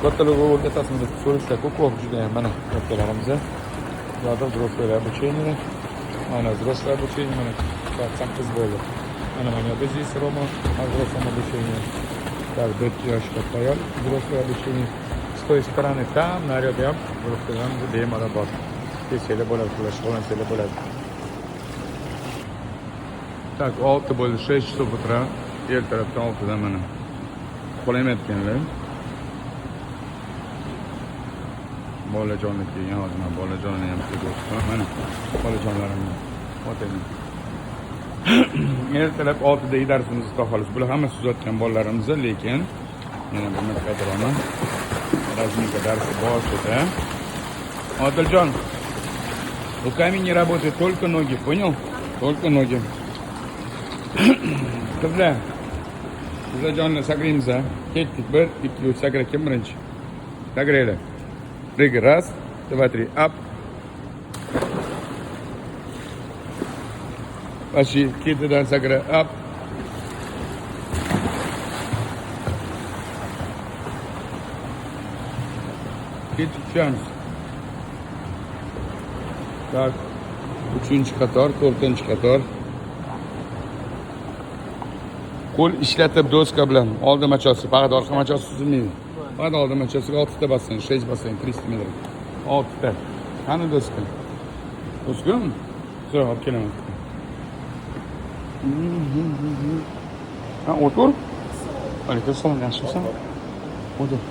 Katalogga o'rgatasizmi deb so'rashlar ko'p judayam mana kattalarimiz. Bularda взрослое обучение. Mana взрослое обучение mana ham qiz bo'ldi. Mana biz здесь Рома на взрослом обучении. Так, до 5 yoshga ayol взрослое обучение. С той стороны там naryoqda ham взрослыйlarimiz bemalol bor. Kechada bo'ladi, shug'ullansanglar bo'ladi. Так, 6 bo'ldi, 6 часов утра. Ertalabdan 6 da mana. Qo'lamayotganlar. Bolajonni kelgan hozir men bolajonni ham ko'rdim. Mana bolajonlarimni otayman. Ertalab 6 da darsimizni to'xtalamiz. Bular hamma suzatgan bolalarimiz, lekin yana bir marta aytaman. Razminka darsi boshida. Odiljon, у камень не работает только ноги, понял? Только ноги. Qizlar, jonni sagraymiz. Ketdik 1, 2, 3 sagra kim birinchi? Sagraylar. Regar, раз, два, три, up. Пошли, ketidan sagra, up. Ketdik tushamiz. Так, 3-qator, 4-qator. Qo'l ishlatib doska bilan oldi machosi, faqat orqa machosi suzilmaydi. Faqat oldi machosiga 6 ta bassang, 6 bassang 300 metr. 6 ta. Qani doska? Doskami? Zo'r, olib kelaman. Ha, o'tir. Alaykum assalom, yaxshimisan? O'tir.